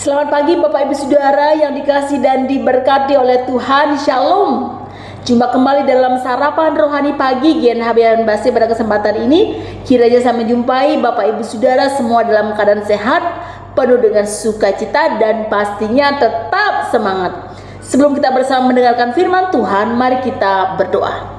Selamat pagi Bapak Ibu Saudara yang dikasihi dan diberkati oleh Tuhan. Shalom. Jumpa kembali dalam sarapan rohani pagi GNHB Basi. Pada kesempatan ini kiranya saya menjumpai Bapak Ibu Saudara semua dalam keadaan sehat, penuh dengan sukacita dan pastinya tetap semangat. Sebelum kita bersama mendengarkan firman Tuhan, mari kita berdoa.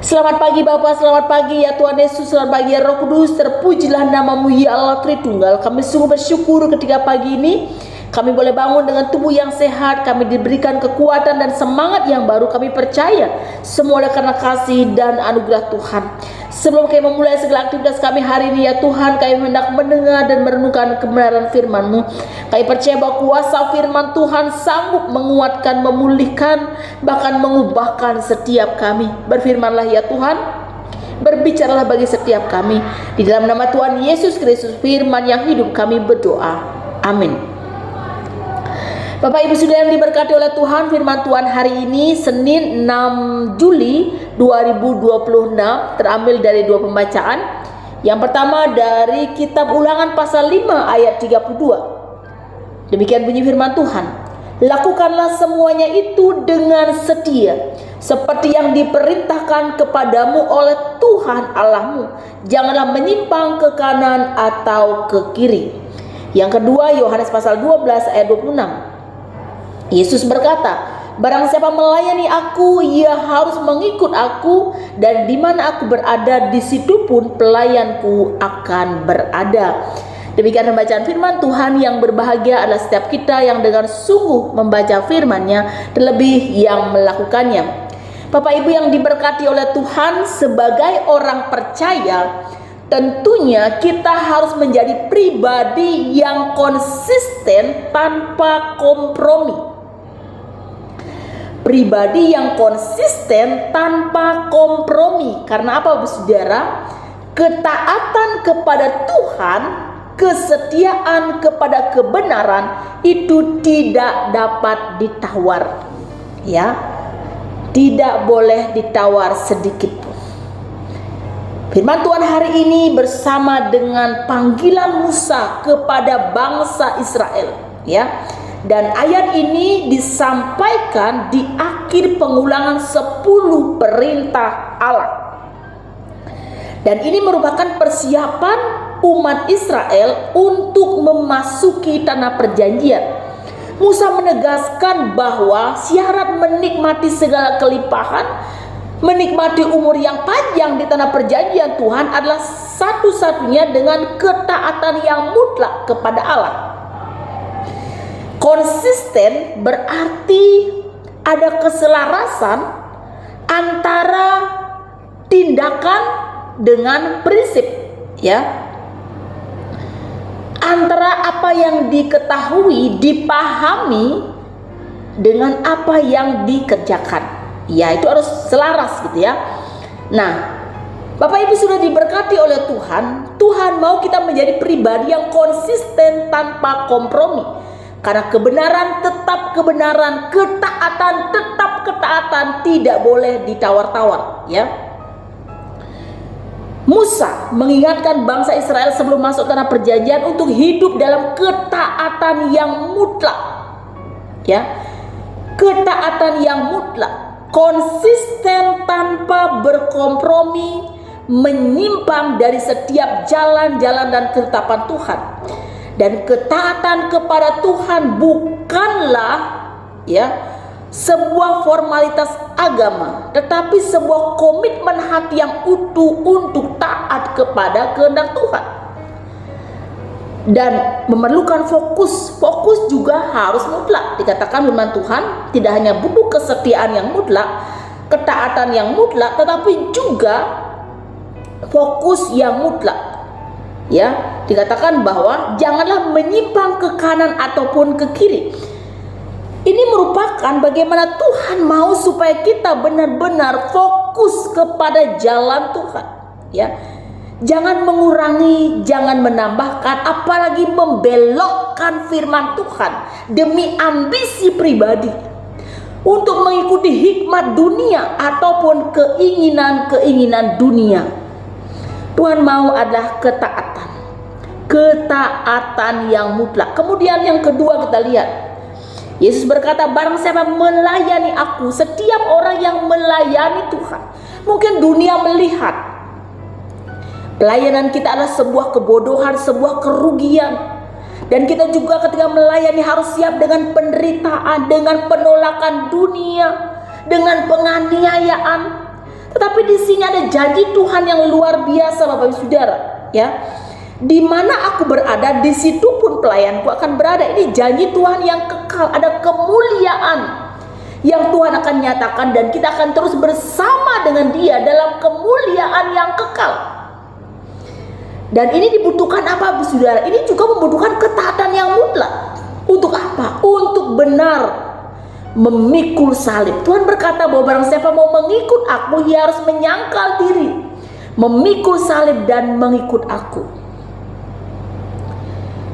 Selamat pagi Bapak, selamat pagi ya Tuhan Yesus, selamat pagi ya Roh Kudus, terpujilah namamu ya Allah Tritunggal. Kami sungguh bersyukur ketika pagi ini kami boleh bangun dengan tubuh yang sehat, kami diberikan kekuatan dan semangat yang baru. Kami percaya semua adalah karena kasih dan anugerah Tuhan. Sebelum kami memulai segala aktivitas kami hari ini ya Tuhan, kami hendak mendengar dan merenungkan kebenaran firman-Mu. Kami percaya bahwa kuasa firman Tuhan sanggup menguatkan, memulihkan, bahkan mengubahkan setiap kami. Berfirmanlah ya Tuhan, berbicaralah bagi setiap kami. Di dalam nama Tuhan Yesus Kristus, firman yang hidup, kami berdoa. Amin. Bapak Ibu Saudara yang diberkati oleh Tuhan, firman Tuhan hari ini Senin 6 Juli 2026 terambil dari dua pembacaan. Yang pertama dari kitab Ulangan pasal 5 ayat 32. Demikian bunyi firman Tuhan. Lakukanlah semuanya itu dengan setia, seperti yang diperintahkan kepadamu oleh Tuhan Allahmu. Janganlah menyimpang ke kanan atau ke kiri. Yang kedua Yohanes pasal 12 ayat 26. Yesus berkata, barang siapa melayani aku, ia harus mengikut aku, dan di mana aku berada, di situ pun pelayanku akan berada. Demikian pembacaan firman Tuhan. Yang berbahagia adalah setiap kita yang dengan sungguh membaca firman-Nya, terlebih yang melakukannya. Bapak Ibu yang diberkati oleh Tuhan, sebagai orang percaya, tentunya kita harus menjadi pribadi yang konsisten tanpa kompromi. Pribadi yang konsisten tanpa kompromi. Karena apa Saudara? Ketaatan kepada Tuhan, kesetiaan kepada kebenaran itu tidak dapat ditawar. Ya, tidak boleh ditawar sedikit pun. Firman Tuhan hari ini bersama dengan panggilan Musa kepada bangsa Israel. Ya. Dan ayat ini disampaikan di akhir pengulangan 10 perintah Allah. Dan ini merupakan persiapan umat Israel untuk memasuki tanah perjanjian. Musa menegaskan bahwa syarat menikmati segala kelimpahan, menikmati umur yang panjang di tanah perjanjian Tuhan adalah satu-satunya dengan ketaatan yang mutlak kepada Allah. Konsisten berarti ada keselarasan antara tindakan dengan prinsip, ya. Antara apa yang diketahui, dipahami dengan apa yang dikerjakan. Ya, itu harus selaras gitu ya. Nah, Bapak Ibu sudah diberkati oleh Tuhan. Tuhan mau kita menjadi pribadi yang konsisten tanpa kompromi. Karena kebenaran tetap kebenaran, ketaatan tetap ketaatan, tidak boleh ditawar-tawar, ya. Musa mengingatkan bangsa Israel sebelum masuk tanah perjanjian untuk hidup dalam ketaatan yang mutlak, ya. Ketaatan yang mutlak, konsisten tanpa berkompromi, menyimpang dari setiap jalan-jalan dan ketetapan Tuhan. Dan ketaatan kepada Tuhan bukanlah, ya, sebuah formalitas agama, tetapi sebuah komitmen hati yang utuh untuk taat kepada kehendak Tuhan. Dan memerlukan fokus juga harus mutlak. Dikatakan firman Tuhan, tidak hanya butuh kesetiaan yang mutlak, ketaatan yang mutlak, tetapi juga fokus yang mutlak. Ya, dikatakan bahwa janganlah menyimpang ke kanan ataupun ke kiri. Ini merupakan bagaimana Tuhan mau supaya kita benar-benar fokus kepada jalan Tuhan. Ya, jangan mengurangi, jangan menambahkan, apalagi membelokkan firman Tuhan demi ambisi pribadi untuk mengikuti hikmat dunia ataupun keinginan-keinginan dunia. Tuhan mau adalah ketaatan, ketaatan yang mutlak. Kemudian yang kedua kita lihat, Yesus berkata, barang siapa melayani aku, setiap orang yang melayani Tuhan. Mungkin dunia melihat pelayanan kita adalah sebuah kebodohan, sebuah kerugian. Dan kita juga ketika melayani harus siap dengan penderitaan, dengan penolakan dunia, dengan penganiayaan. Tetapi di sini ada janji Tuhan yang luar biasa, Bapak Ibu Saudara, ya. Di mana aku berada, di situ pun pelayanku akan berada. Ini janji Tuhan yang kekal, ada kemuliaan yang Tuhan akan nyatakan, dan kita akan terus bersama dengan Dia dalam kemuliaan yang kekal. Dan ini dibutuhkan apa, Saudara? Ini juga membutuhkan ketaatan yang mutlak. Untuk apa? Untuk benar memikul salib. Tuhan berkata bahwa barang siapa mau mengikut aku, ia harus menyangkal diri, memikul salib dan mengikut aku.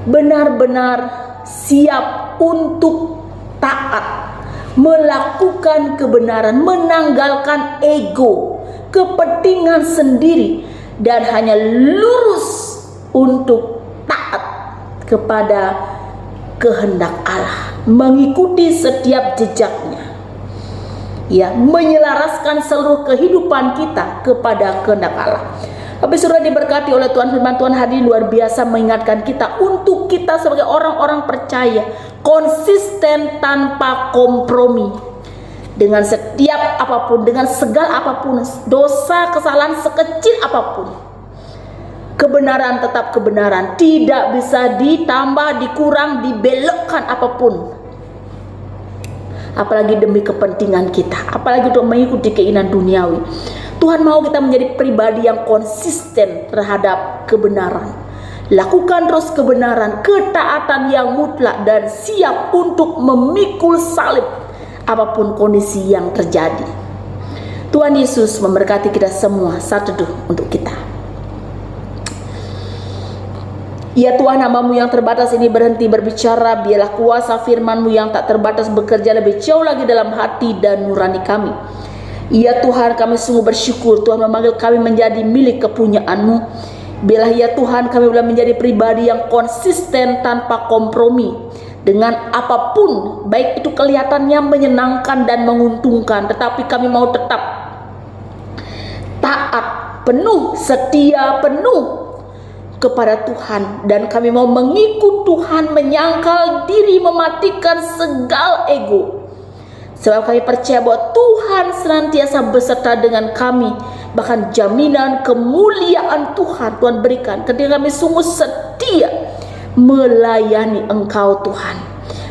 Benar-benar siap untuk taat, melakukan kebenaran, menanggalkan ego, kepentingan sendiri, dan hanya lurus untuk taat kepada kehendak Allah, mengikuti setiap jejaknya, ya, menyelaraskan seluruh kehidupan kita kepada kehendak Allah. Tapi sudah diberkati oleh Tuhan, firman Tuhan hari ini luar biasa mengingatkan kita untuk kita sebagai orang-orang percaya konsisten tanpa kompromi dengan setiap apapun, dengan segala apapun, dosa, kesalahan sekecil apapun. Kebenaran tetap kebenaran, tidak bisa ditambah, dikurang, dibelokkan apapun. Apalagi demi kepentingan kita, apalagi untuk mengikuti keinginan duniawi. Tuhan mau kita menjadi pribadi yang konsisten terhadap kebenaran. Lakukan terus kebenaran, ketaatan yang mutlak, dan siap untuk memikul salib apapun kondisi yang terjadi. Tuhan Yesus memberkati kita semua. Saat teduh untuk kita. Ya Tuhan, hamba-Mu yang terbatas ini berhenti berbicara. Biarlah kuasa firman-Mu yang tak terbatas bekerja lebih jauh lagi dalam hati dan nurani kami. Ya Tuhan, kami sungguh bersyukur Tuhan memanggil kami menjadi milik kepunyaan-Mu. Biarlah ya Tuhan, kami boleh menjadi pribadi yang konsisten tanpa kompromi dengan apapun, baik itu kelihatannya menyenangkan dan menguntungkan, tetapi kami mau tetap taat penuh, setia penuh kepada Tuhan, dan kami mau mengikut Tuhan, menyangkal diri, mematikan segala ego. Sebab kami percaya bahwa Tuhan senantiasa beserta dengan kami. Bahkan jaminan kemuliaan Tuhan berikan ketika kami sungguh setia melayani Engkau Tuhan.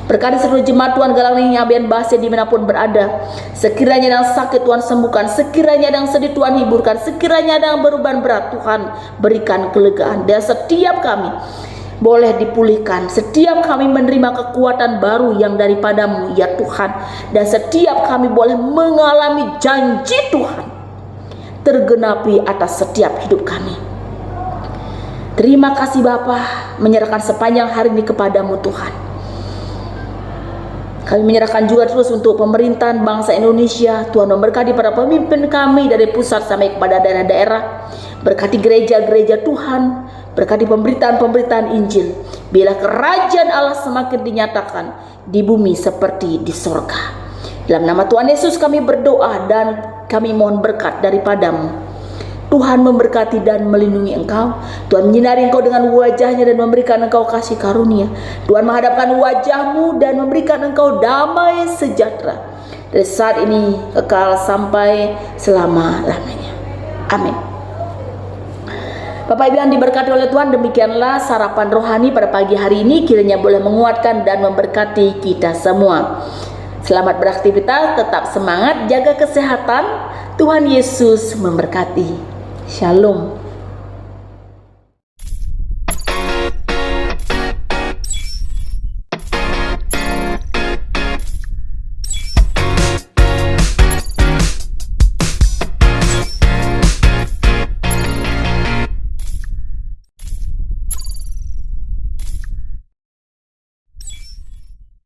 Berkati seluruh jemaat Tuhan Galang Ning Abian Bahasa dimanapun berada. Sekiranya ada yang sakit Tuhan sembuhkan, sekiranya ada yang sedih Tuhan hiburkan, sekiranya ada yang beruban berat Tuhan berikan kelegaan. Dan setiap kami boleh dipulihkan, setiap kami menerima kekuatan baru yang daripada-Mu ya Tuhan, dan setiap kami boleh mengalami janji Tuhan tergenapi atas setiap hidup kami. Terima kasih Bapa, menyerahkan sepanjang hari ini kepada-Mu Tuhan. Kami menyerahkan juga terus untuk pemerintahan bangsa Indonesia. Tuhan memberkati para pemimpin kami dari pusat sampai kepada daerah-daerah. Berkati gereja-gereja Tuhan, berkati pemberitaan-pemberitaan Injil. Bila kerajaan Allah semakin dinyatakan di bumi seperti di sorga. Dalam nama Tuhan Yesus kami berdoa dan kami mohon berkat daripada-Mu. Tuhan memberkati dan melindungi engkau. Tuhan menyinari engkau dengan wajahnya dan memberikan engkau kasih karunia. Tuhan menghadapkan wajah-Mu dan memberikan engkau damai sejahtera. Dari saat ini kekal sampai selama-lamanya. Amin. Bapak Ibu yang diberkati oleh Tuhan, demikianlah sarapan rohani pada pagi hari ini. Kiranya boleh menguatkan dan memberkati kita semua. Selamat beraktivitas, tetap semangat, jaga kesehatan. Tuhan Yesus memberkati. Shalom.